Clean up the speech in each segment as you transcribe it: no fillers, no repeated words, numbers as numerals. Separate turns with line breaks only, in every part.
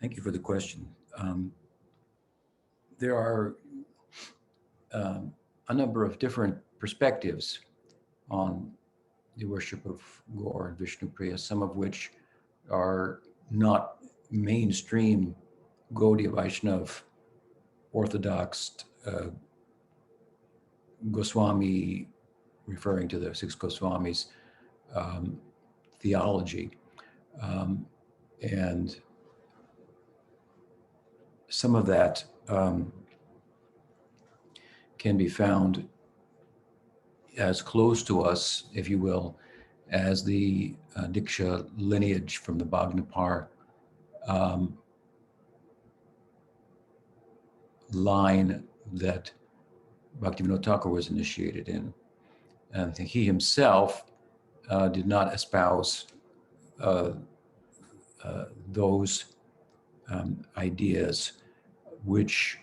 Thank you for the question. There are a number of different perspectives on the worship of Gaur and Vishnupriya, some of which are not mainstream Gaudiya Vaishnav orthodox Goswami, referring to the six Goswamis, theology. And some of that can be found as close to us, if you will, as the Diksha lineage from the Bhagnapar line that Bhaktivinoda Thakur was initiated in. And he himself did not espouse those ideas which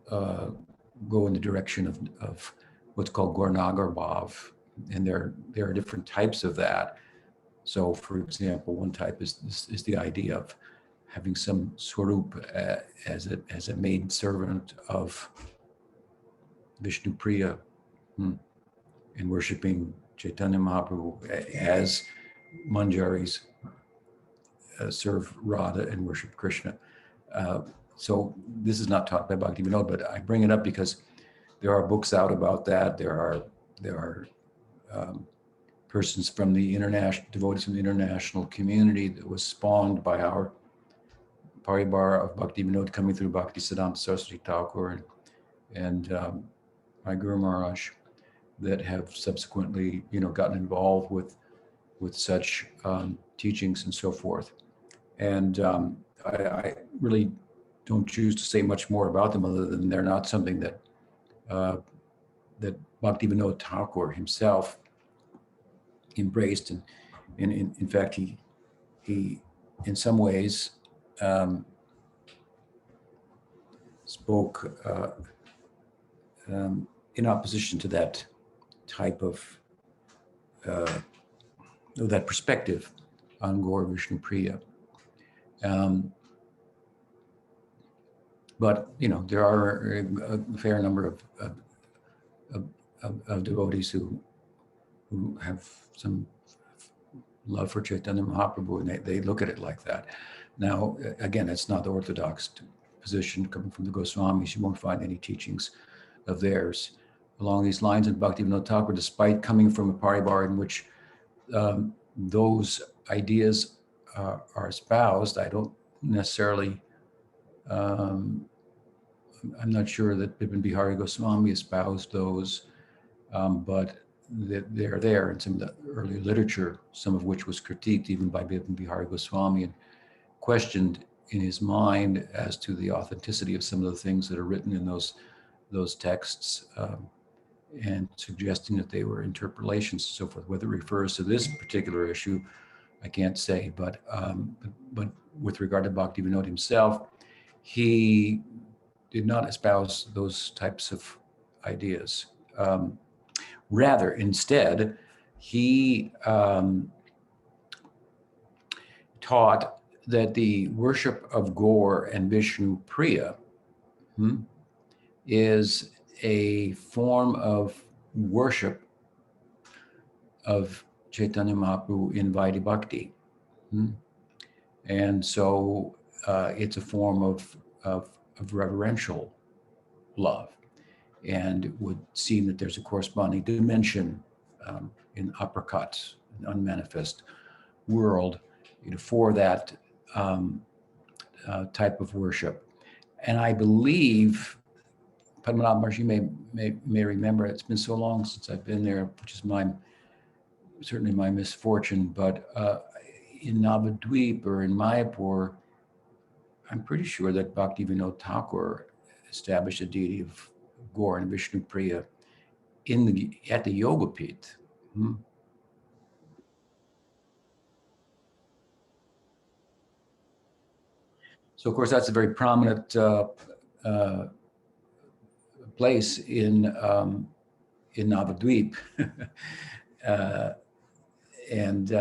go in the direction of what's called Gaurnagar Bhav. And there are different types of that. So, for example, one type is the idea of having some swarup as a maid servant of Vishnupriya and worshiping Chaitanya Mahaprabhu as Manjaris serve Radha and worship Krishna. So this is not taught by Bhaktivinoda, but I bring it up because there are books out about that. There are persons from the international, devotees from the international community that was spawned by our Paribar of Bhaktivinoda coming through Bhaktisiddhanta Saraswati Thakur and my Guru Maharaj, that have subsequently, gotten involved with such teachings and so forth. And I really don't choose to say much more about them other than they're not something that that Bhaktivinoda Thakur himself embraced, and in fact he in some ways spoke in opposition to that type of that perspective on Gaur Vishnupriya. But there are a fair number of devotees who have some love for Chaitanya Mahaprabhu, and they look at it like that. Now, again, it's not the orthodox position coming from the Goswamis. You won't find any teachings of theirs along these lines in Bhaktivinoda Thakur, despite coming from a paribar in which those ideas are espoused. I don't necessarily, I'm not sure that Bipin Bihari Goswami espoused those, but they're there in some of the early literature, some of which was critiqued even by Bipin Bihari Goswami and questioned in his mind as to the authenticity of some of the things that are written in those texts, and suggesting that they were interpolations and so forth. Whether it refers to this particular issue, I can't say, but with regard to Bhaktivinoda himself, he did not espouse those types of ideas. Rather, instead, he taught that the worship of Gaur and Vishnupriya is a form of worship of Chaitanya Mahaprabhu in Vaidhi Bhakti. And so it's a form of reverential love, and it would seem that there's a corresponding dimension in uppercut, an unmanifest world, for that type of worship. And I believe, Padmanabh Maharaj, you may remember, it's been so long since I've been there, which is certainly my misfortune, but in Navadvip or in Mayapur, I'm pretty sure that Bhaktivinoda Thakur established a deity of Gaur and Vishnupriya at the Yogapith. So, of course, that's a very prominent place in Navadvip. And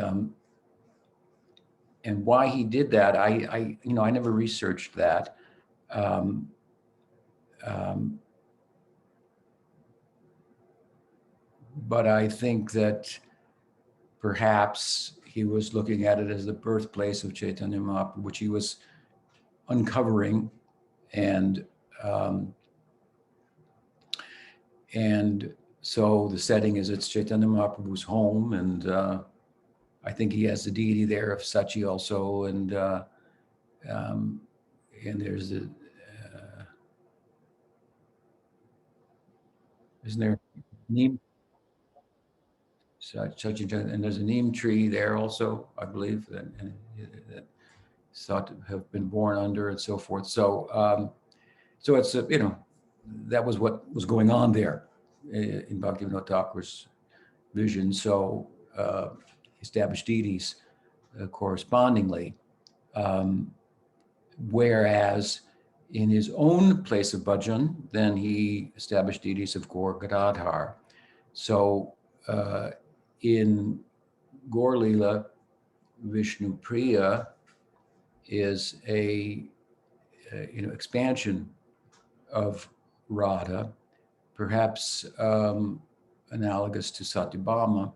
And why he did that, I never researched that. Um, um, but I think that perhaps he was looking at it as the birthplace of Chaitanya Mahaprabhu, which he was uncovering, and um, so the setting is it's Chaitanya Mahaprabhu's home, and I think he has the deity there of Sachi also, and there's the isn't there neem Sachi, and there's a neem tree there also, I believe, that thought to have been born under, and so forth. So so it's that was what was going on there in Bhaktivinoda Thakur's vision. So established deities correspondingly. Whereas in his own place of bhajan, then he established deities of Gaur Gadadhar. So in Gaur Leela, Vishnupriya is a expansion of Radha, perhaps analogous to Satyabhama.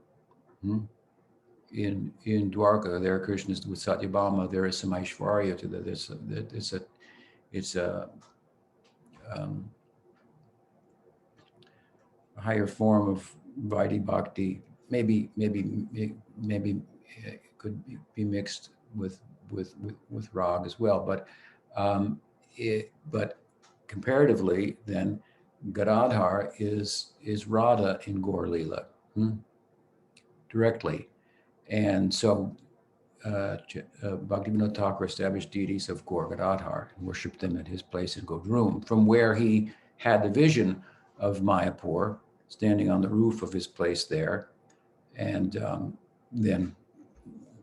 In Dwarka, there Krishna is with Satyabhama. There is some Aishwarya to that. It's a higher form of Vaidhi Bhakti. Maybe it could be mixed with Rag as well. But comparatively, then Gadadhar is Radha in Gaur Leela directly. And so Bhaktivinoda Thakur established deities of Gaur Gadadhar and worshipped them at his place in Godroom, from where he had the vision of Mayapur standing on the roof of his place there, and then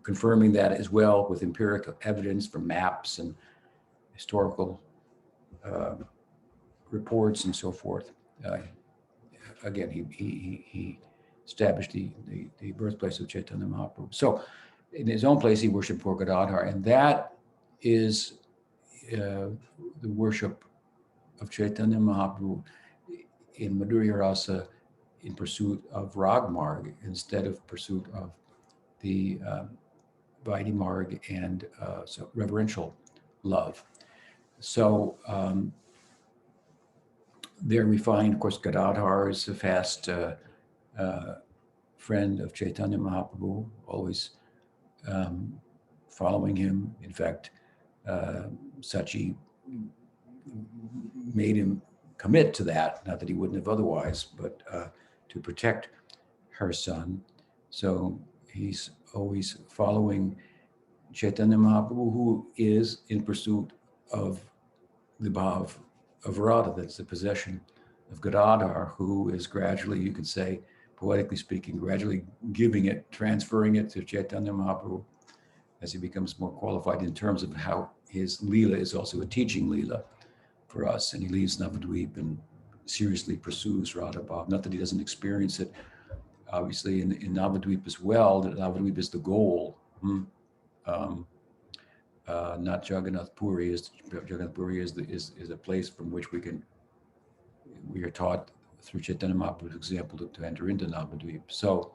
confirming that as well with empirical evidence from maps and historical reports and so forth. Again, he established the birthplace of Chaitanya Mahaprabhu. So in his own place, he worshiped Gaur Gadadhar, and that is the worship of Chaitanya Mahaprabhu in Madhurya Rasa in pursuit of Rag Marg instead of pursuit of the Vaidhi Marg and so reverential love. So there we find, of course, Gadadhar is a fast friend of Chaitanya Mahaprabhu, always following him. In fact, Sachi made him commit to that, not that he wouldn't have otherwise, but to protect her son. So he's always following Chaitanya Mahaprabhu, who is in pursuit of the bhav of Radha, that's the possession of Gadadhar, who is gradually, you could say, poetically speaking, gradually giving it, transferring it to Chaitanya Mahaprabhu as he becomes more qualified in terms of how his Leela is also a teaching Leela for us. And he leaves Navadvip and seriously pursues Radha Bhav. Not that he doesn't experience it, obviously, in Navadvip as well, that Navadvip is the goal. Not Jagannath Puri. Jagannath Puri is a place from which we are taught through Chaitanya Mahaprabhu's example to enter into Navadvip. So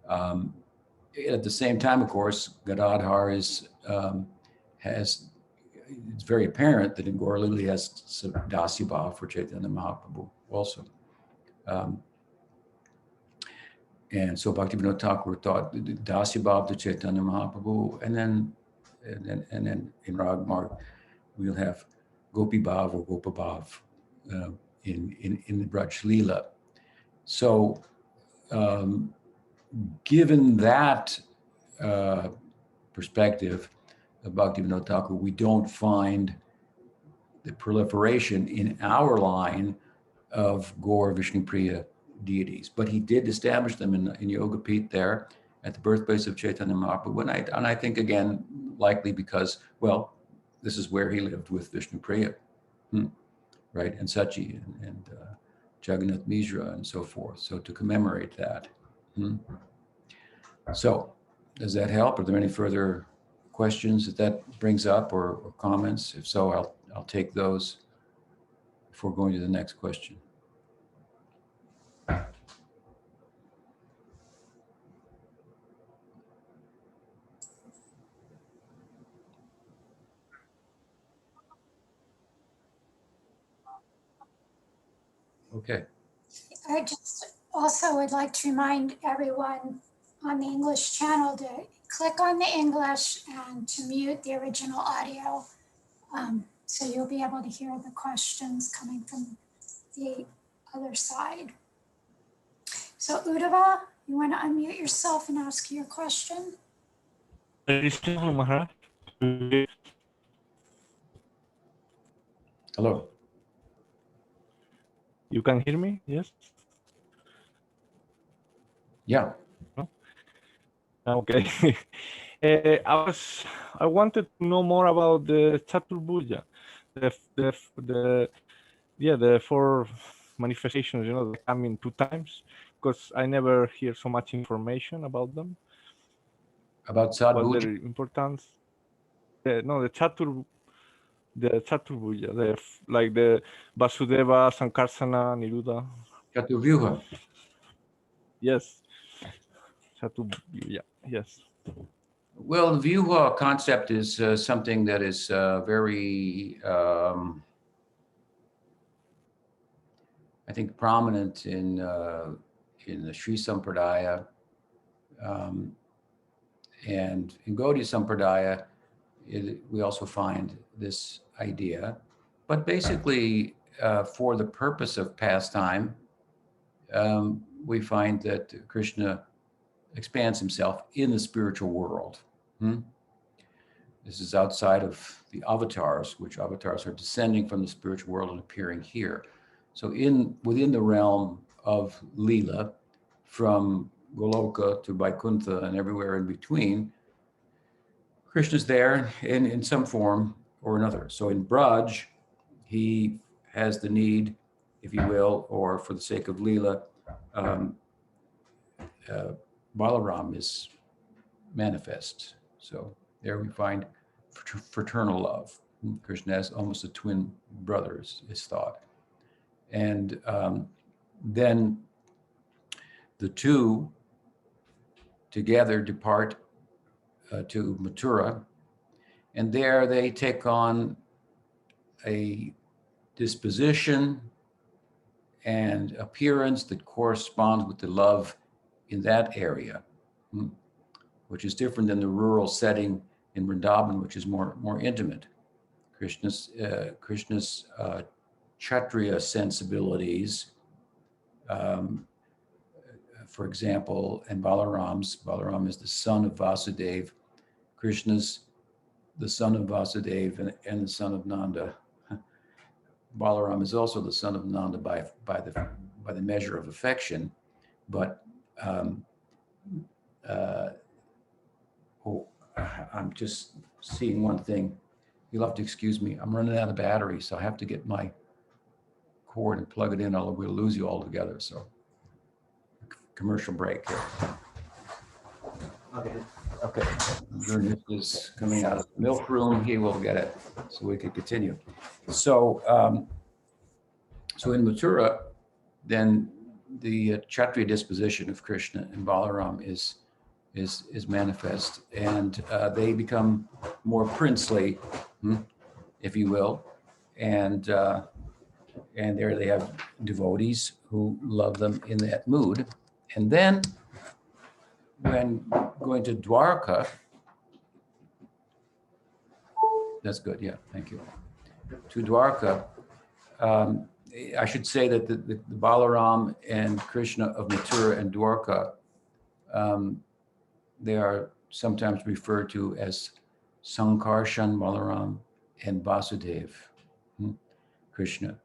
at the same time, of course, Gadadhar it's very apparent that in Gaur Leela he has some Dasya Bhav for Chaitanya Mahaprabhu also. And so Bhaktivinoda Thakur taught Dasya Bhav to Chaitanya Mahaprabhu, and then in Rag Marg we'll have Gopi Bhav or Gopa Bhav in the Braj Leela. So given that perspective of Bhaktivinoda Thakur, we don't find the proliferation in our line of Gaur Vishnupriya deities, but he did establish them in Yogapith there at the birthplace of Chaitanya Mahaprabhu, and I think again likely because, well, this is where he lived with Vishnupriya, right, and Sachi and Jagannath Mishra and so forth. So to commemorate that. So does that help? Are there any further questions that brings up or comments? If so, I'll take those before going to the next question. Okay.
I just also would like to remind everyone on the English channel to click on the English and to mute the original audio. So you'll be able to hear the questions coming from the other side. So Uddhava, you want to unmute yourself and ask your question?
Maharaj.
Hello.
You can hear me? Yes.
Yeah.
Okay. I wanted to know more about the catur-vyuha, the four manifestations, that come in 2 times, because I never hear so much information about them.
About
What's
Sadhuja?
their importance? The catur-vyuha, like the Vasudeva, Sankarsana, Aniruddha.
Catur-vyuha.
Yes. Catur-vyuha. Yes.
Well, the vyuha concept is something that is very, I think, prominent in the Sri Sampradaya, and in Gaudiya Sampradaya. We also find this idea, but basically, for the purpose of pastime, we find that Krishna expands himself in the spiritual world. This is outside of the avatars, which avatars are descending from the spiritual world and appearing here. So within the realm of Leela, from Goloka to Vaikuntha and everywhere in between, Krishna's there in some form or another. So in Braj, he has the need, if you will, or for the sake of Leela, Balaram is manifest. So there we find fraternal love. Krishna has almost a twin brother, is thought. And then the two together depart to Mathura, and there they take on a disposition and appearance that corresponds with the love in that area, which is different than the rural setting in Vrindavan, which is more intimate. Krishna's Kshatriya sensibilities, for example, and Balaram is the son of Vasudeva. Krishna's the son of Vasudeva and the son of Nanda. Balaram is also the son of Nanda by the measure of affection, but I'm just seeing one thing. You'll have to excuse me. I'm running out of battery, so I have to get my cord and plug it in, or we'll lose you altogether. So, commercial break here. Okay. Ernest is coming out of the milk room. He will get it, so we can continue. So, so in Mathura, then the Kshatriya disposition of Krishna and Balaram is manifest, and they become more princely, if you will, and there they have devotees who love them in that mood. And then when going to Dwarka, that's good, yeah, thank you. To Dwarka, I should say that the Balaram and Krishna of Mathura and Dwarka, they are sometimes referred to as Sankarsana Balaram and Vasudeva Krishna.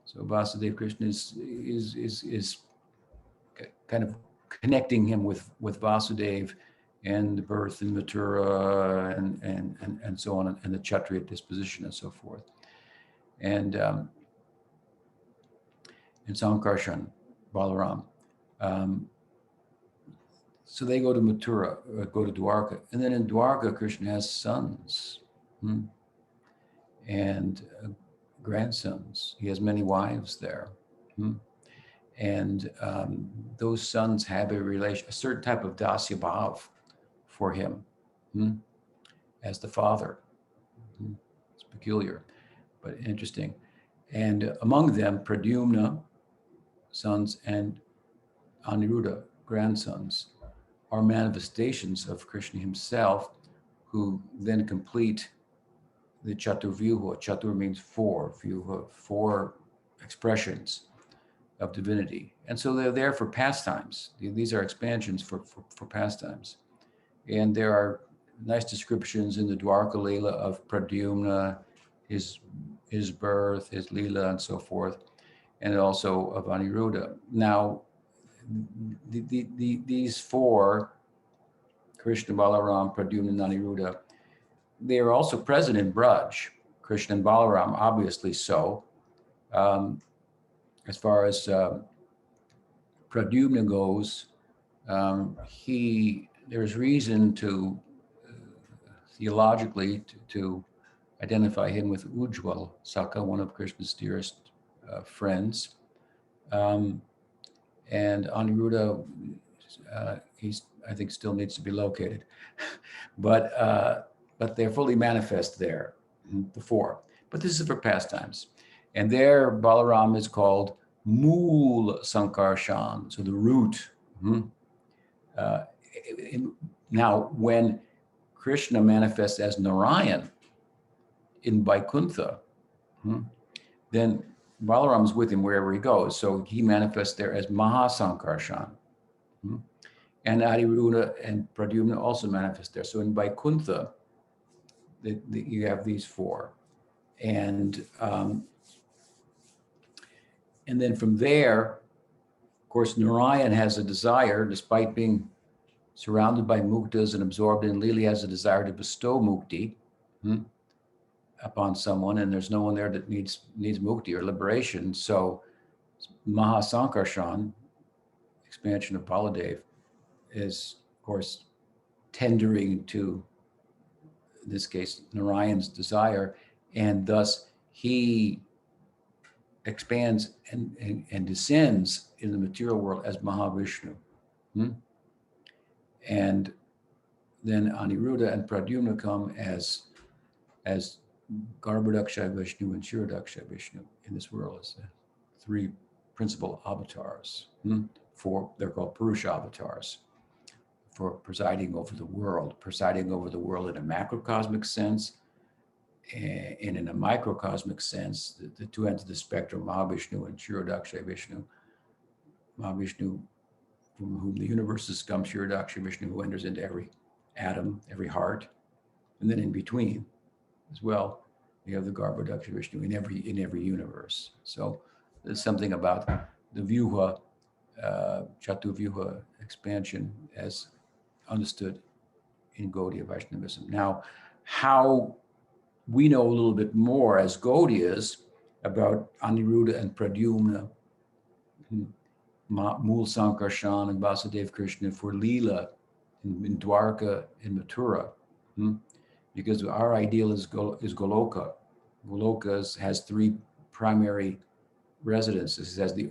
So Vasudeva Krishna is kind of connecting him with Vasudeva and the birth in Mathura and so on, and the Kshatriya disposition and so forth. And Sankarsana Balaram. So they go to Mathura, go to Dwarka. And then in Dwarka, Krishna has sons and grandsons. He has many wives there. And those sons have a certain type of dasya bhav for him as the father. It's peculiar, but interesting. And among them, Pradyumna, sons, and Aniruddha, grandsons, are manifestations of Krishna himself, who then complete the catur-vyuha. Catur means four, vyuha, four expressions of divinity. And so they're there for pastimes. These are expansions for pastimes. And there are nice descriptions in the Dwarka Leela of Pradyumna, his birth, his Leela, and so forth, and also of Aniruddha. Now, these four, Krishna, Balaram, Pradyumna, and Aniruddha, they are also present in Braj. Krishna and Balaram, obviously so. As far as Pradyumna goes, there's reason to theologically to identify him with Ujjwal, Saka, one of Krishna's dearest friends. And Aniruddha, I think still needs to be located, but they're fully manifest there before. But this is for pastimes. And there, Balaram is called Mool Sankarsana, so the root. Now, when Krishna manifests as Narayan in Vaikuntha, then Balaram is with him wherever he goes. So he manifests there as Mahasankarsana. And Aniruddha and Pradyumna also manifest there. So in Vaikuntha, you have these four. And then from there, of course, Narayan has a desire, despite being surrounded by muktas and absorbed in Lila, has a desire to bestow mukti upon someone, and there's no one there that needs mukti or liberation. So Mahasankarsana, expansion of Baladev, is, of course, tendering to, in this case, Narayan's desire, and thus he expands and descends in the material world as Mahavishnu. And then Aniruddha and Pradyumna come as Garbhodaksha Vishnu and Kshirodaksha Vishnu in this world as three principal avatars. They're called Purusha avatars, for presiding over the world in a macrocosmic sense, and in a microcosmic sense, the two ends of the spectrum, Mahavishnu and Kshirodaksha Vishnu. Mahavishnu, from whom the universe has come, Kshirodaksha Vishnu, who enters into every atom, every heart, and then in between as well, we have the Garbhodaksha Vishnu in every universe. So there's something about the Vyuha, catur-vyuha expansion as understood in Gaudiya Vaishnavism. Now, how we know a little bit more as Gaudiyas about Aniruddha and Pradyumna, Mool Sankarsana and Vasudeva Krishna for Leela in Dwarka and Mathura, because our ideal is Goloka. Goloka has three primary residences. It has the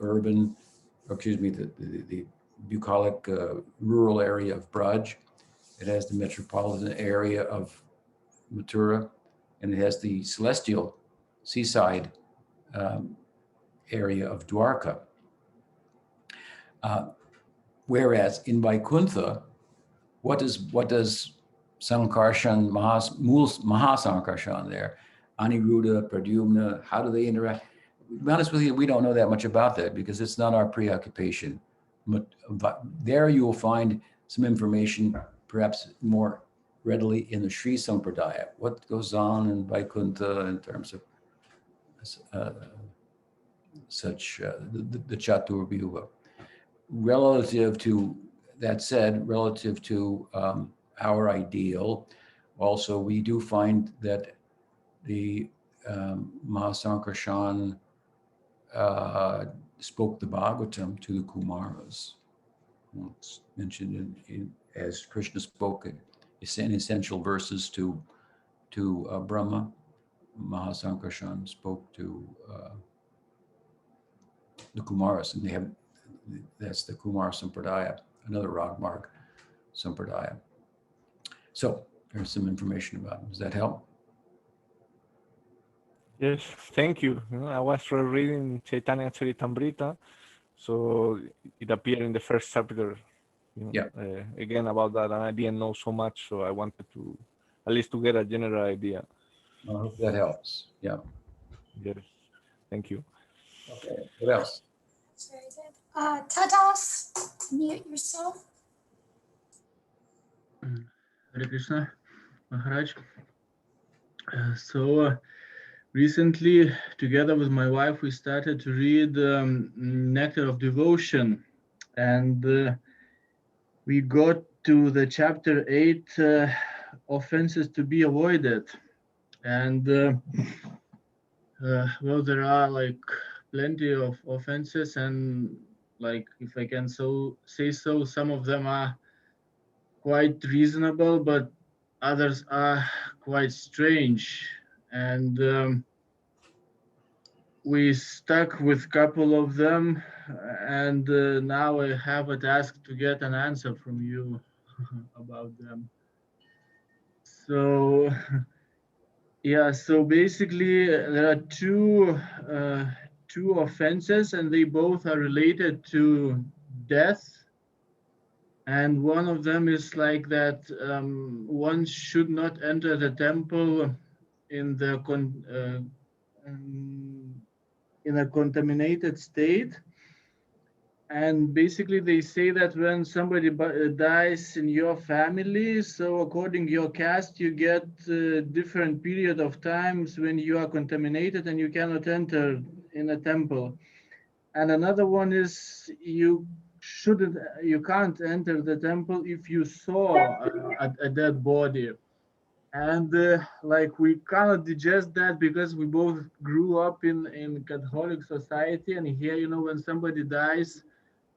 the bucolic rural area of Braj. It has the metropolitan area of Mathura, and it has the celestial seaside area of Dwarka. Whereas in Vaikuntha, what does Sankarsana, Mahasankarsana there, Aniruddha, Pradyumna, how do they interact? To be honest with you, we don't know that much about that because it's not our preoccupation. But there you will find some information, perhaps more readily in the Sri Sampradaya. What goes on in Vaikuntha in terms of the catur-vyuha. Relative to that said, relative to our ideal, also we do find that the Mahasankarsana spoke the Bhagavatam to the Kumaras. It's mentioned as Krishna spoke in essential verses to Brahma. Mahasankarsana spoke to the Kumaras, and that's the Kumara Sampradaya, another Ragmarg Sampradaya. So there's some information about it. Does that help?
Yes, thank you. I was reading Chaitanya Charitamrita, so it appeared in the first chapter.
Yeah.
Again about that, and I didn't know so much, so I wanted to at least to get a general idea.
I hope that helps. Yeah.
Yes, thank you.
Okay. What else?
That's very good. Tadas, mute yourself.
Hare Krishna, Maharaj. So recently, together with my wife, we started to read Nectar of Devotion, and we got to the chapter 8, offenses to be avoided. And well, there are like plenty of offenses, and like, if I can say so, some of them are quite reasonable, but others are quite strange. And we stuck with a couple of them, and now I have a task to get an answer from you about them. So yeah, so basically there are two offenses, and they both are related to death. And one of them is like that one should not enter the temple in in a contaminated state. And basically they say that when somebody dies in your family, so according to your caste, you get different period of times when you are contaminated and you cannot enter in a temple. And another one is you can't enter the temple if you saw a dead body. And like, we cannot digest that because we both grew up in Catholic society, and here, when somebody dies,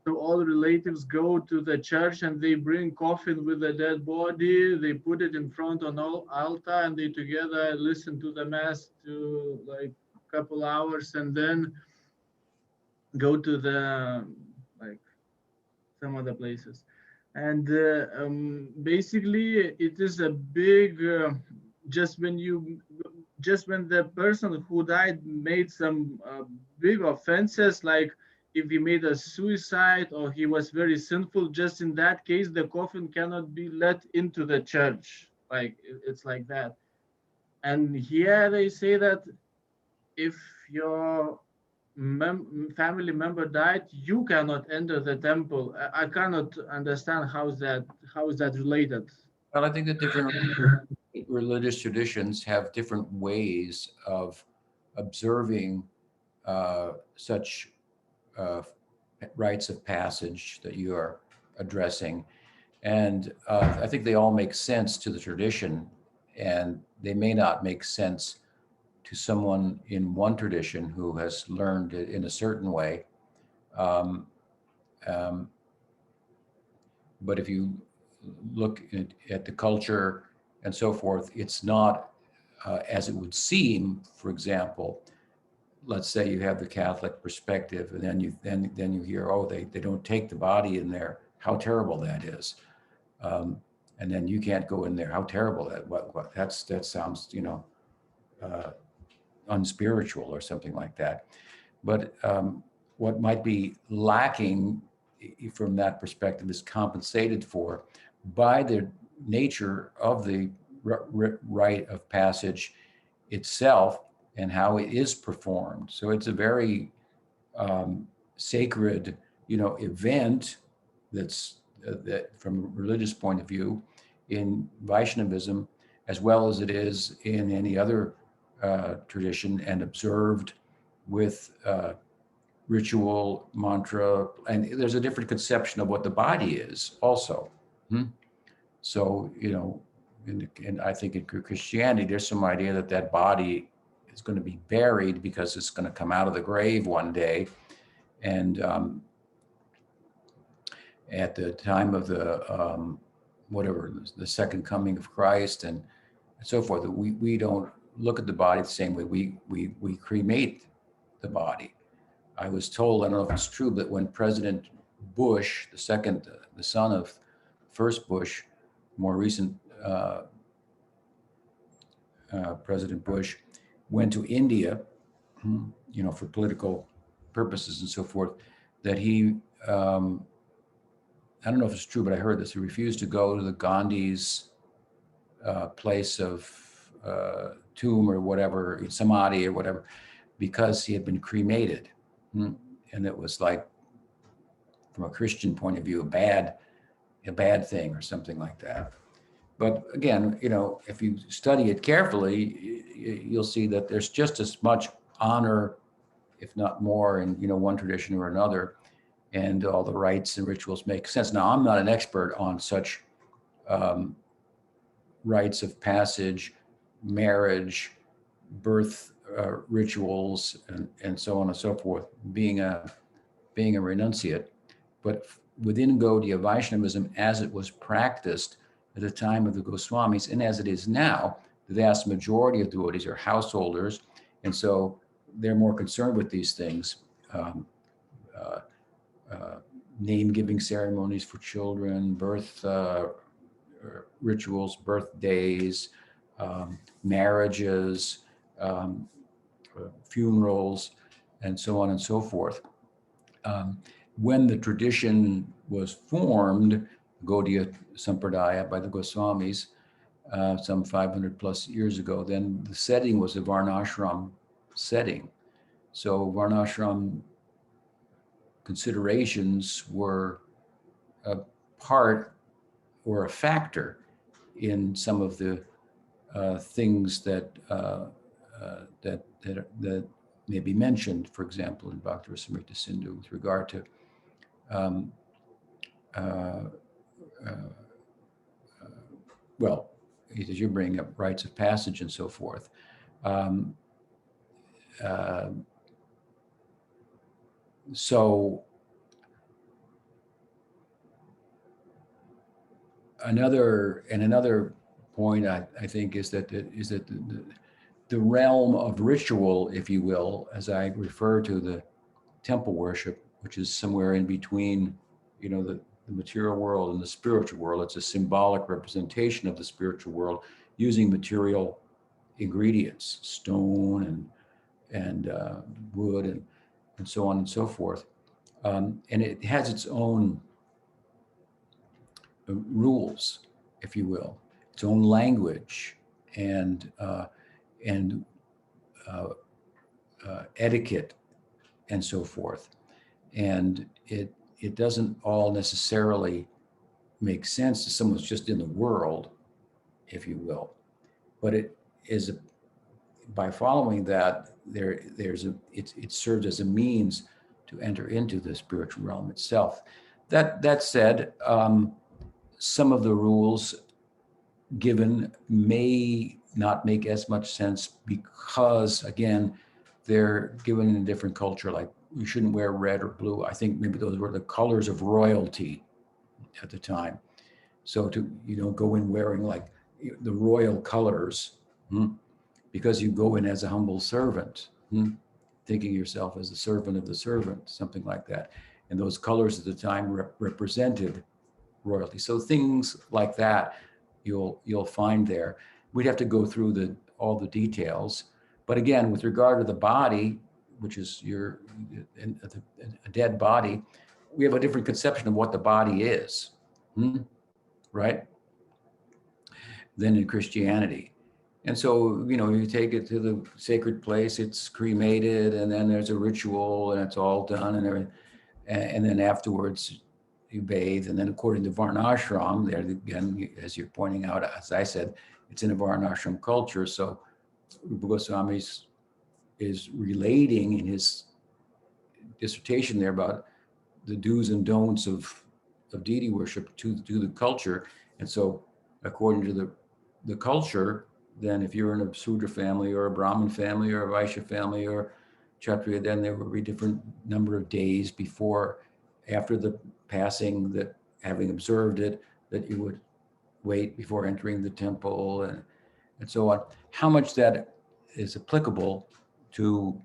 so all relatives go to the church and they bring coffin with the dead body, they put it in front on altar, and they together listen to the mass to like a couple hours, and then go to the like some other places. And basically it is a big just when the person who died made some big offenses, like if he made a suicide or he was very sinful, just in that case the coffin cannot be let into the church. Like, it's like that. And here they say that if your family member died, you cannot enter the temple. I cannot understand how is that related.
Well, I think that different religious traditions have different ways of observing such rites of passage that you are addressing. And I think they all make sense to the tradition, and they may not make sense to someone in one tradition who has learned it in a certain way. But if you look at the culture and so forth, it's not as it would seem. For example, let's say you have the Catholic perspective, and then you hear, oh, they don't take the body in there. How terrible that is. And then you can't go in there. How terrible that sounds, unspiritual or something like that. But what might be lacking from that perspective is compensated for by the nature of the rite of passage itself and how it is performed. So it's a very sacred, event that's that from a religious point of view in Vaishnavism, as well as it is in any other tradition, and observed with ritual, mantra, and there's a different conception of what the body is also. So, and I think in Christianity, there's some idea that body is going to be buried because it's going to come out of the grave one day. And at the time of the whatever, the second coming of Christ and so forth. We don't look at the body the same way. We cremate the body. I was told, I don't know if it's true, but when President Bush, the son of first Bush, more recent President Bush, went to India, for political purposes and so forth, that he, I don't know if it's true, but I heard this, he refused to go to the Gandhi's place of tomb or whatever, samadhi or whatever, because he had been cremated. And it was like, from a Christian point of view, a bad thing or something like that. But again, if you study it carefully, you'll see that there's just as much honor, if not more, in one tradition or another, and all the rites and rituals make sense. Now, I'm not an expert on such rites of passage, marriage, birth rituals, and so on and so forth, being a renunciate. But within Gaudiya Vaishnavism, as it was practiced at the time of the Goswamis, and as it is now, the vast majority of devotees are householders, and so they're more concerned with these things. Name-giving ceremonies for children, birth rituals, birthdays, marriages, funerals, and so on and so forth. When the tradition was formed, Gaudiya Sampradaya, by the Goswamis, some 500 plus years ago, then the setting was a Varnashram setting. So Varnashram considerations were a part or a factor in some of the things that may be mentioned, for example, in Bhakti Rasamrita Sindhu with regard to well, as you bring up rites of passage and so forth. So another point I think is that the realm of ritual, if you will, as I refer to the temple worship, which is somewhere in between, the material world and the spiritual world. It's a symbolic representation of the spiritual world using material ingredients, stone and wood and so on and so forth. And it has its own rules, if you will, its own language and etiquette and so forth. And it doesn't all necessarily make sense to someone who's just in the world, if you will. But it is by following that, it serves as a means to enter into the spiritual realm itself. That said, some of the rules given may not make as much sense because, again, they're given in a different culture, like you shouldn't wear red or blue. I think maybe those were the colors of royalty at the time. So you don't go in wearing like the royal colors because you go in as a humble servant, thinking yourself as the servant of the servant, something like that. And those colors at the time represented royalty. So things like that you'll find there. We'd have to go through all the details. But again, with regard to the body, which is a dead body, we have a different conception of what the body is, right? Than in Christianity. And so, you take it to the sacred place, it's cremated, and then there's a ritual, and it's all done, and everything. And then afterwards, you bathe, and then according to Varnashram, there again, as you're pointing out, as I said, it's in a Varnashram culture. So Rupa Goswami is relating in his dissertation there about the do's and don'ts of deity worship to the culture. And so according to the culture, then if you're in a Sudra family or a Brahmin family or a Vaishya family or Kshatriya, then there will be different number of days after the passing that having observed it, that you would wait before entering the temple and so on. How much that is applicable to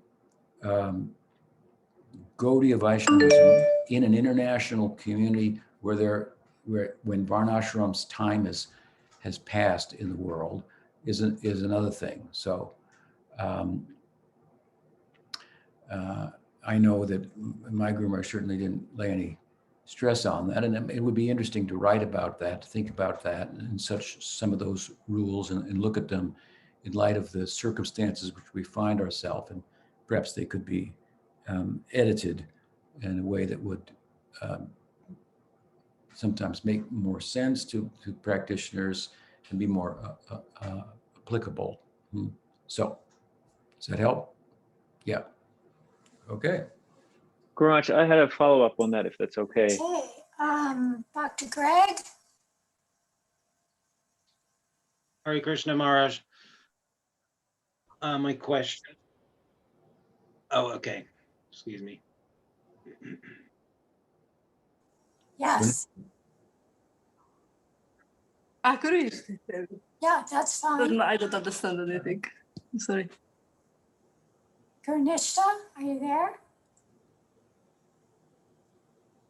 Gaudiya Vaishnavism in an international community where when Varnashram's time has passed in the world is another thing. So I know that my Guru certainly didn't lay any stress on that, and it would be interesting to write about that, to think about that, and some of those rules, and look at them in light of the circumstances which we find ourselves, and perhaps they could be edited in a way that would sometimes make more sense to practitioners and be more applicable. So, does that help? Yeah. Okay.
Gurunach, I had a follow-up on that, if that's okay.
Okay, Dr. Greg?
Hare Krishna Maharaj. My question. Oh, okay. Excuse me.
Yes,
Guru, you say.
yeah, that's fine.
I don't understand anything. Sorry.
Gurnishta, are you there?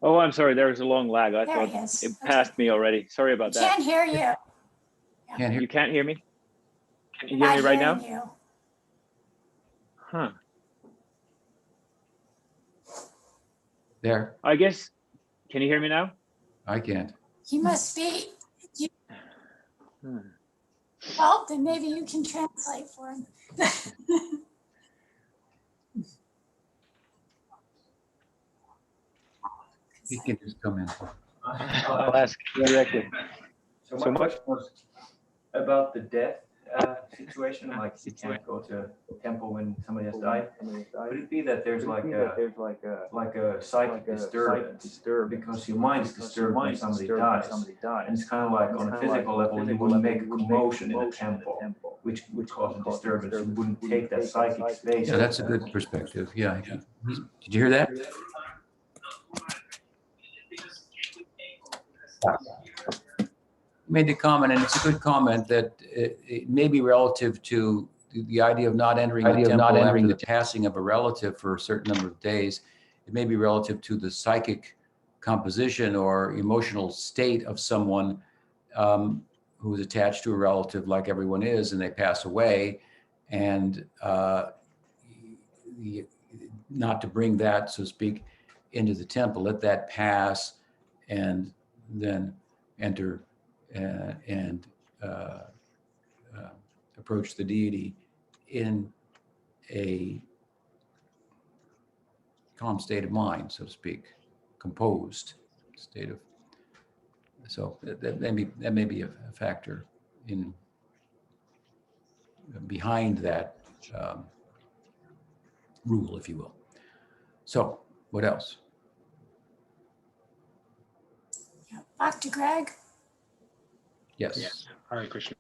Oh, I'm sorry. There was a long lag. I
There
thought
he is.
it
Okay.
passed me already. Sorry about that.
Can't hear you.
Can't hear.
You can't hear me? Can you hear
Not
me right now?
hearing you.
Huh.
There.
I guess, can you hear me now?
I can't.
He must be,
Hmm.
well, then maybe you can translate for him.
He can just come in.
I'll ask directly.
So
So
my
much-
question was about the death situation, like you can't go to a temple when somebody has died. Could it be that there's like a psychic disturbance because your mind is disturbed when somebody dies, and it's kind of like on a physical level you wouldn't make a commotion in a temple, which would cause a disturbance. You wouldn't take that psychic space.
Yeah, that's a good perspective. Yeah. Did you hear that? Made the comment, and it's a good comment, that it may be relative to the idea of not entering the temple after the passing of a relative for a certain number of days. It may be relative to the psychic composition or emotional state of someone who is attached to a relative, like everyone is, and they pass away, and not to bring that, so to speak, into the temple. Let that pass, and then enter and approach the deity in a calm state of mind, so to speak, composed state of. So that may be a factor in behind that rule, if you will. So what else?
Dr. Greg?
Yes.
Hare Krishna.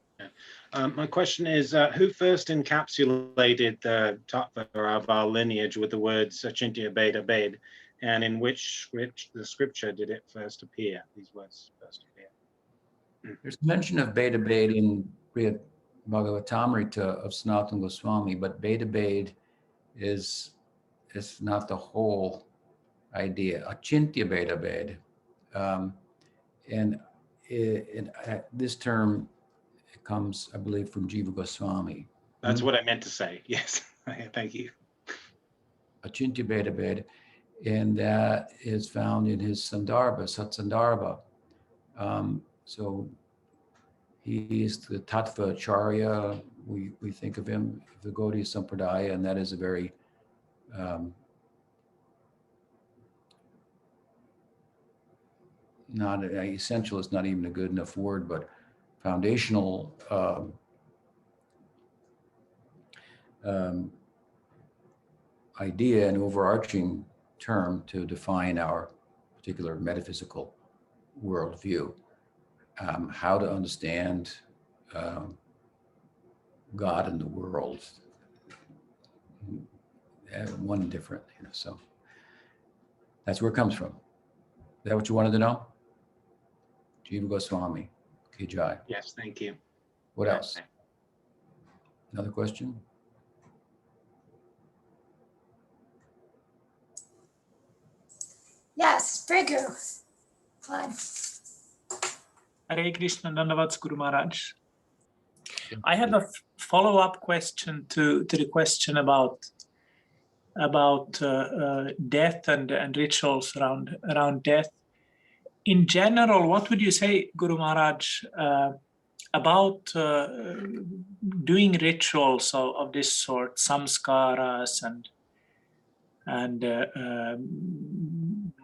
My question is, who first encapsulated the tattva of our lineage with the words acintya-bhedabheda, and in which scripture did it first appear? These words first appear.
There's mention of Bhedabhed in Bhagavatamrita of Sanatana Goswami, but Bhedabhed is not the whole idea. Acintya-bhedabheda. And this term comes, I believe, from Jiva Goswami.
That's what I meant to say. Yes. Thank you.
Acintya-bhedabheda, and that is found in his Sandarbha, Satsandarbha. So he is the Tattva Acharya. We think of him, the Gaudiya Sampradaya, and that is a very not essential is not even a good enough word, but foundational idea and overarching term to define our particular metaphysical worldview. How to understand God and the world, one different, so that's where it comes from. Is that what you wanted to know? Jiva Goswami ki jai.
Yes, thank you.
What else? Another question?
Yes, Brigu. Fine.
Hare Krishna, Dandavats Guru Maharaj. I have a follow-up question to the question about death and rituals around death. In general, what would you say, Guru Maharaj, about doing rituals of this sort, samskaras and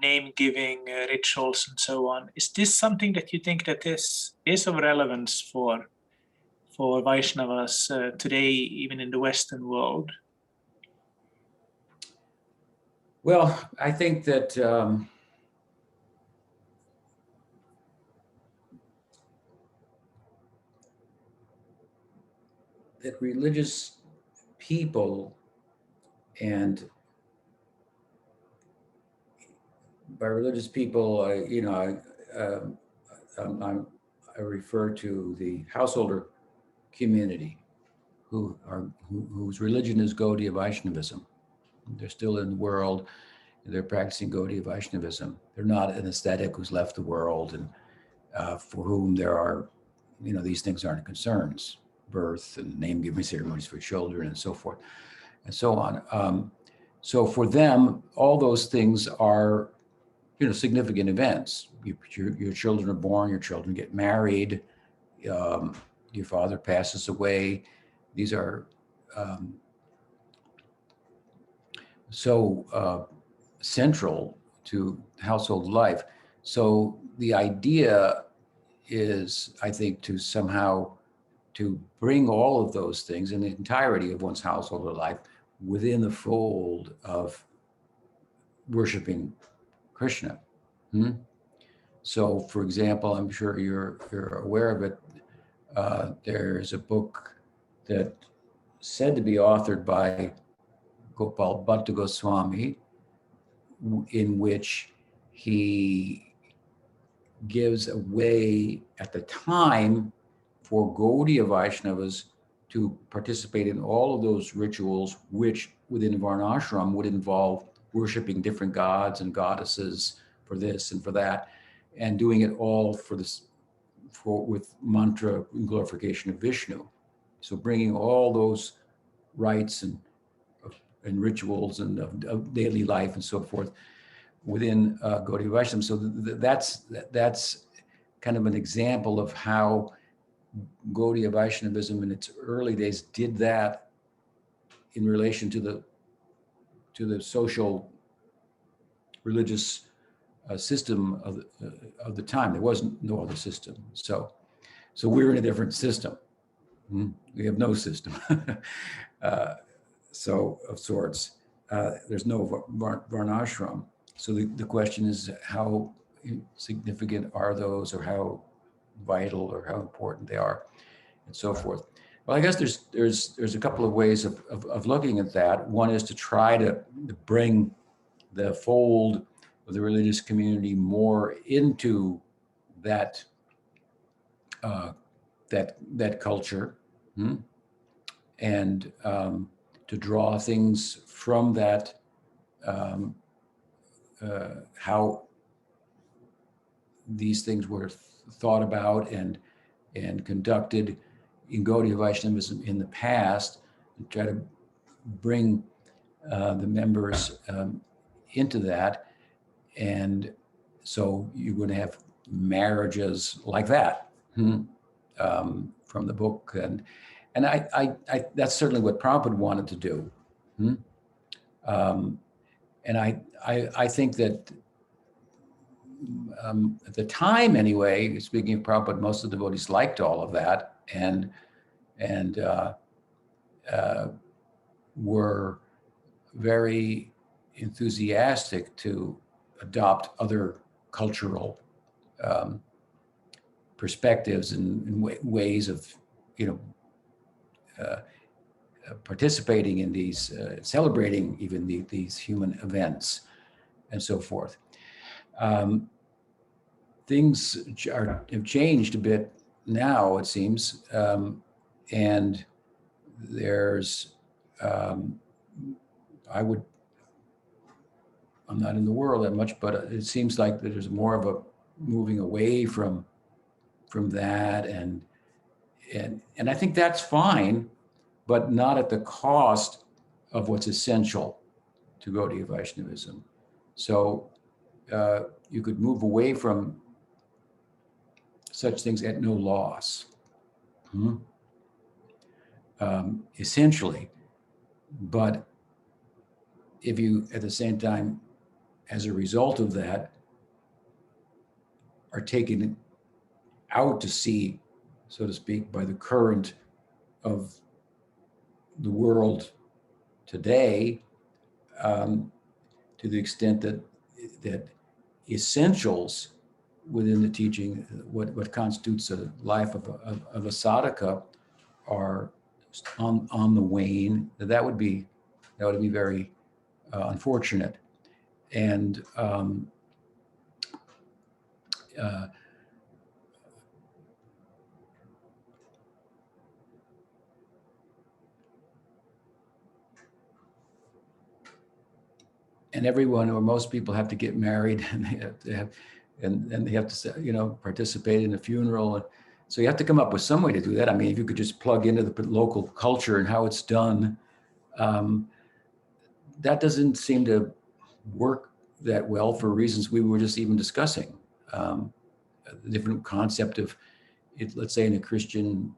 name-giving rituals and so on? Is this something that you think that is of relevance for Vaishnavas today, even in the Western world?
Well, I think that that religious people, and by religious people, I refer to the householder community whose religion is Gaudiya Vaishnavism. They're still in the world. They're practicing Gaudiya Vaishnavism. They're not an ascetic who's left the world and for whom there are, these things aren't concerns. Birth and name-giving ceremonies for children and so forth and so on. So for them, all those things are, significant events. Your children are born, your children get married, your father passes away. These are so central to household life. So the idea is, I think, to somehow to bring all of those things in the entirety of one's household or life within the fold of worshiping Krishna. So, for example, I'm sure you're aware of it. There's a book that said to be authored by Gopal Bhatta Goswami, in which he gives a way at the time for Gaudiya Vaishnavas to participate in all of those rituals, which within Varnashram would involve worshiping different gods and goddesses for this and for that, and doing it all with mantra and glorification of Vishnu. So bringing all those rites and rituals and of daily life and so forth within Gaudiya Vaishnavism. So that's kind of an example of how Gaudiya Vaishnavism in its early days did that in relation to the social religious system of the time. There wasn't no other system. So we're in a different system. We have no system. So of sorts, there's no varnashram. So the question is, how significant are those, or how vital or how important they are, and so forth. Well, I guess there's a couple of ways of looking at that. One is to try to bring the fold of the religious community more into that that culture, and to draw things from that, how these things were thought about and conducted in Gaudiya Vaishnavism in the past, and try to bring the members into that. And so you're going to have marriages like that from the book, and I that's certainly what Prabhupada wanted to do. And I think that at the time, anyway, speaking of Prabhupada, most of the devotees liked all of that and were very enthusiastic to adopt other cultural perspectives and ways of, participating in these, celebrating even these human events and so forth. things have changed a bit now, it seems, and there's, I'm not in the world that much, but it seems like there's more of a moving away from that, and I think that's fine, but not at the cost of what's essential to Gaudiya Vaishnavism. So you could move away from such things at no loss, essentially. But if you, at the same time, as a result of that, are taken out to sea, so to speak, by the current of the world today, to the extent that essentials within the teaching, what constitutes a life of a sadhaka, are on the wane, that would be very unfortunate. And and everyone, or most people, have to get married, and they have to have, and they have to, participate in a funeral. So you have to come up with some way to do that. I mean, if you could just plug into the local culture and how it's done, that doesn't seem to work that well for reasons we were just even discussing. The different concept of it, let's say in a Christian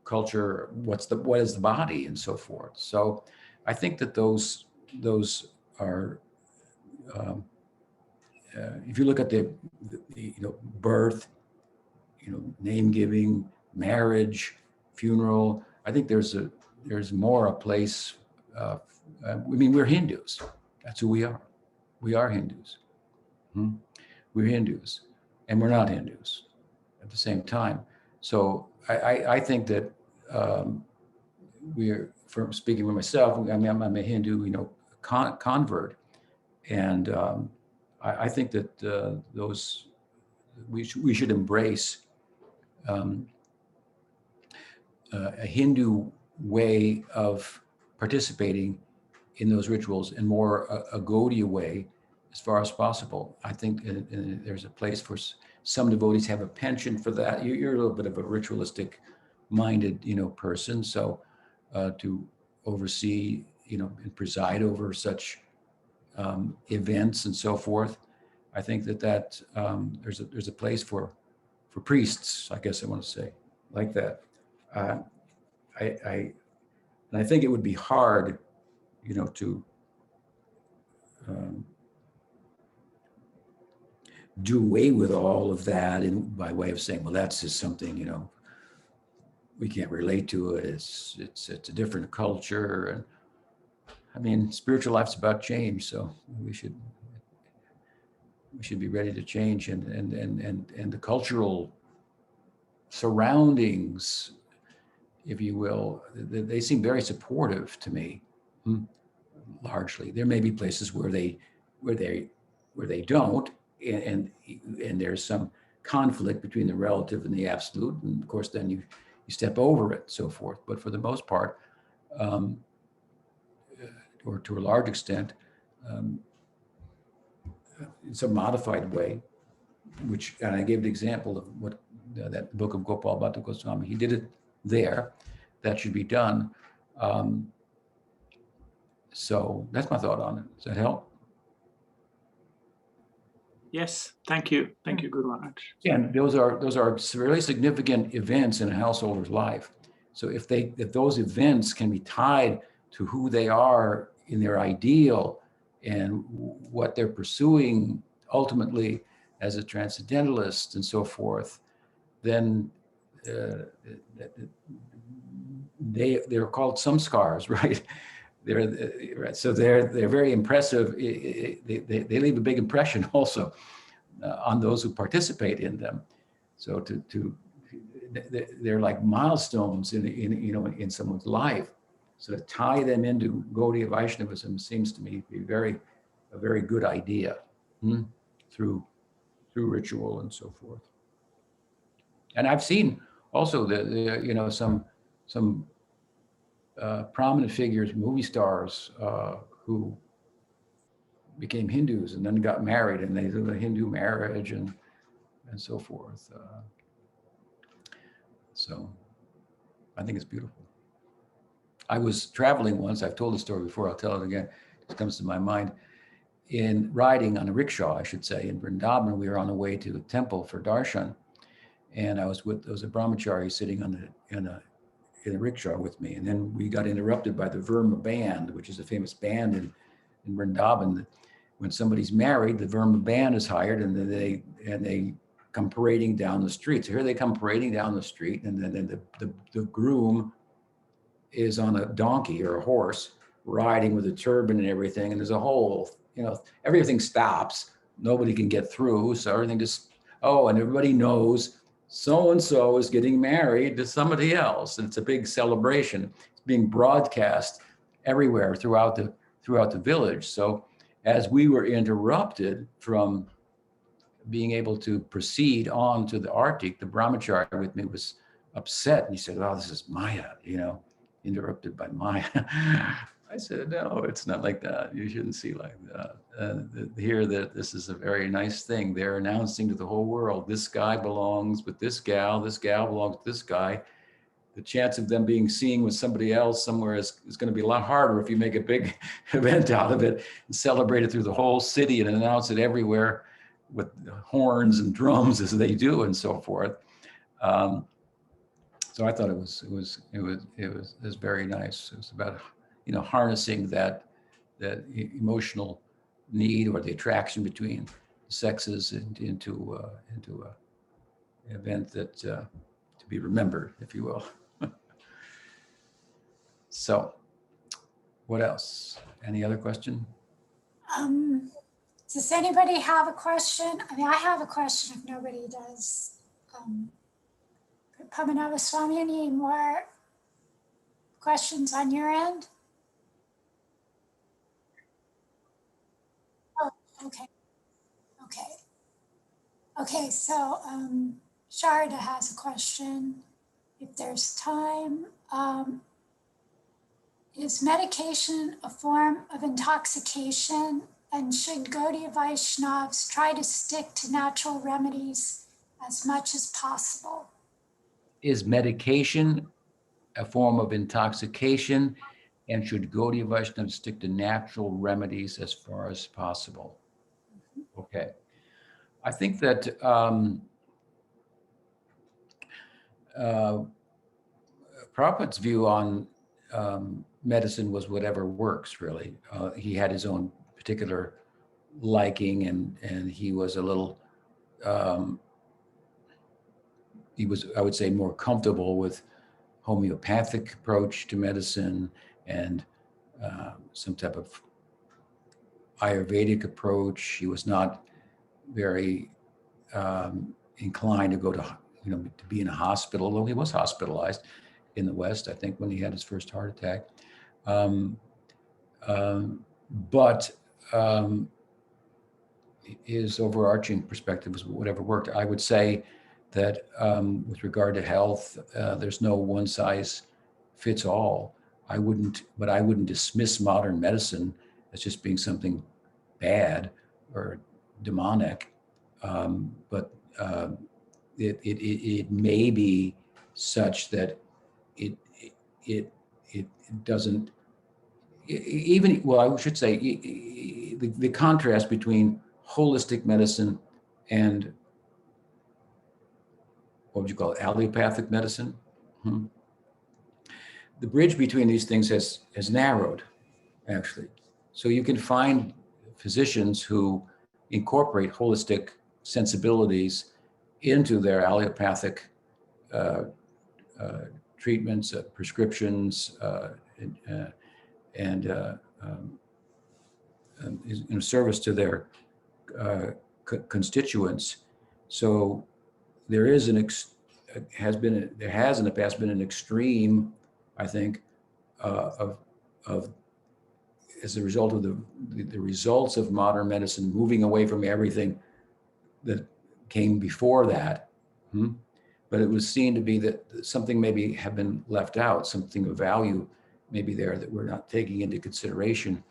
culture, what is the body, and so forth. So I think that those are, if you look at the birth, name giving, marriage, funeral, I think there's more a place. We're Hindus. That's who we are. We are Hindus. We're Hindus, and we're not Hindus at the same time. So I think that from speaking for myself, I'm a Hindu, convert, and I think that we should embrace a Hindu way of participating in those rituals, and more a Gaudiya way as far as possible. I think there's a place for some devotees have a penchant for that. You're a little bit of a ritualistic minded, person. So to oversee, and preside over such events and so forth, I think that there's a place for priests, I guess I want to say, like that. I think it would be hard, to do away with all of that, and by way of saying, well, that's just something, we can't relate to it. It's a different culture, and spiritual life's about change, so we should be ready to change, and the cultural surroundings, if you will, they seem very supportive to me. Largely, there may be places where they don't, and there's some conflict between the relative and the absolute, and of course then you step over it, so forth. But for the most part, or to a large extent, it's a modified way, and I gave the example of what that book of Gopal Bhatta Goswami, he did it there. That should be done. So that's my thought on it. Does that help?
Yes, thank you, Guru Maharaj.
Yeah, and those are really significant events in a householder's life. So if those events can be tied to who they are in their ideal and what they're pursuing ultimately as a transcendentalist and so forth, then they're called samskaras, right? They're very impressive. They leave a big impression also on those who participate in them. So they're like milestones in someone's life. So to tie them into Gaudiya Vaishnavism seems to me to be a very good idea through through ritual and so forth. And I've seen also some prominent figures, movie stars, who became Hindus and then got married, and they did a Hindu marriage and so forth. So I think it's beautiful. I was traveling once, I've told the story before, I'll tell it again, it comes to my mind. In riding on a rickshaw, I should say, in Vrindavan, we were on the way to a temple for darshan. And there was a brahmachari sitting in a rickshaw with me. And then we got interrupted by the Verma band, which is a famous band in Vrindavan. When somebody's married, the Verma band is hired, and then they come parading down the street. So here they come parading down the street, and then the groom is on a donkey or a horse, riding with a turban and everything. And there's a whole, everything stops. Nobody can get through. So everything just, and everybody knows so-and-so is getting married to somebody else. And it's a big celebration. It's being broadcast everywhere throughout the village. So as we were interrupted from being able to proceed on to the Arctic, the brahmachari with me was upset. And he said, "Oh, this is Maya, interrupted by Maya." I said, "No, it's not like that. You shouldn't see like that. Here, that this is a very nice thing. They're announcing to the whole world, this guy belongs with this gal belongs with this guy. The chance of them being seen with somebody else somewhere is going to be a lot harder if you make a big event out of it and celebrate it through the whole city and announce it everywhere with horns and drums as they do and so forth." So I thought it was very nice. It was about harnessing that emotional need or the attraction between the sexes into an event that to be remembered, if you will. So, what else? Any other question?
Does anybody have a question? I mean, I have a question if nobody does. Pamanava Swami, any more questions on your end? Oh, okay, so Sharda has a question, if there's time. Is medication a form of intoxication, and should Gaudiya Vaishnavas try to stick to natural remedies as much as possible?
Is medication a form of intoxication, and should Gaudiya Vaishnavas stick to natural remedies as far as possible? Okay. I think that Prabhupada's view on medicine was whatever works, really. He had his own particular liking, and he was a little, he was, I would say, more comfortable with homeopathic approach to medicine and some type of Ayurvedic approach. He was not very inclined to go to, to be in a hospital, although he was hospitalized in the West, I think, when he had his first heart attack. But his overarching perspective was whatever worked. I would say that with regard to health, there's no one size fits all. I wouldn't dismiss modern medicine as just being something bad or demonic, but it may be such that it doesn't even, well, I should say the contrast between holistic medicine and what would you call it, allopathic medicine? The bridge between these things has narrowed, actually. So you can find physicians who incorporate holistic sensibilities into their allopathic treatments, prescriptions, and in service to their constituents. So there is there has in the past been an extreme, I think, of as a result of the results of modern medicine moving away from everything that came before that. But it was seen to be that something maybe have been left out, something of value maybe there that we're not taking into consideration,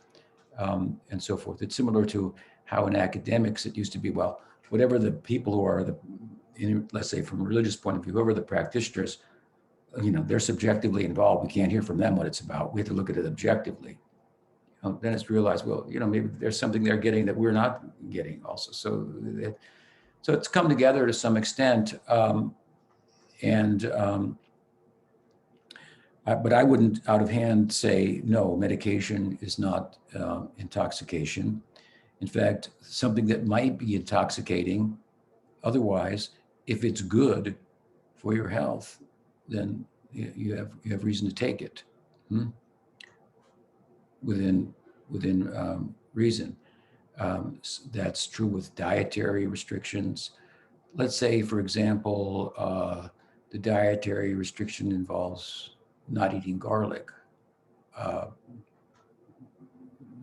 and so forth. It's similar to how in academics it used to be, well, whatever the people who are let's say from a religious point of view, whoever the practitioners, they're subjectively involved. We can't hear from them what it's about. We have to look at it objectively. Then it's realized, well, maybe there's something they're getting that we're not getting also. So it's come together to some extent. But I wouldn't out of hand say, no, medication is not intoxication. In fact, something that might be intoxicating otherwise, if it's good for your health, then you have reason to take it within reason. That's true with dietary restrictions. Let's say, for example, the dietary restriction involves not eating garlic.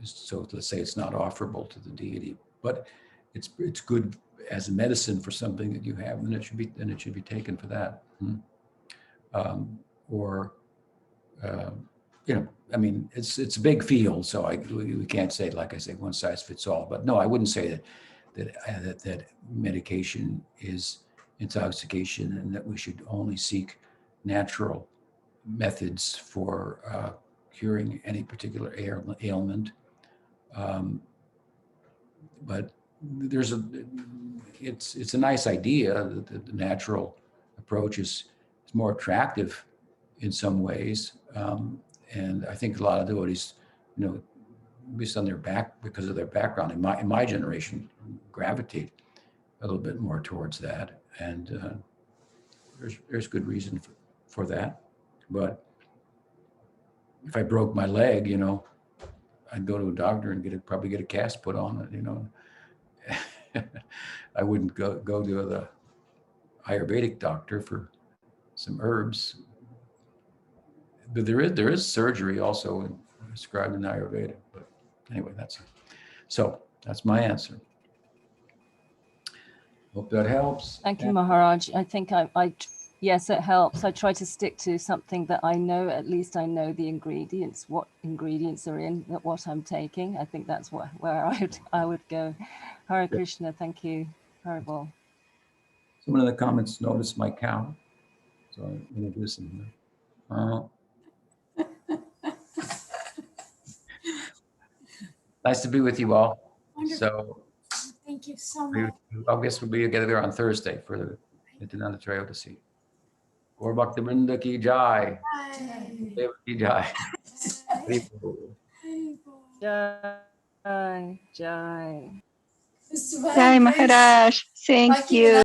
So let's say it's not offerable to the deity, but it's good as a medicine for something that you have, then it should be taken for that. It's a big field, so we can't say, like I say, one size fits all. But no, I wouldn't say that medication is intoxication and that we should only seek natural methods for curing any particular ailment. But it's a nice idea that the natural approach is more attractive in some ways. And I think a lot of devotees, based on because of their background, in my generation, gravitate a little bit more towards that. And there's good reason for that. But if I broke my leg, I'd go to a doctor and probably get a cast put on it, I wouldn't go to the Ayurvedic doctor for some herbs. But there is surgery also prescribed in Ayurveda. But anyway, that's my answer. Hope that helps.
Thank you, Maharaj. I think yes, it helps. I try to stick to something that I know. At least I know the ingredients, what ingredients are in what I'm taking. I think that's where I would go. Hare Krishna. Thank you. Haribol.
Someone in the comments noticed my cow, so I'm introducing him. Nice to be with you all.
Wonderful.
So
Thank you so much.
I guess we'll be together on Thursday for the Nityananda Trayodasi. Gaur Bhakta Vrinda ki jai. Deva ki jai.
Jai, Jai.
Jai Maharaj. Thank you.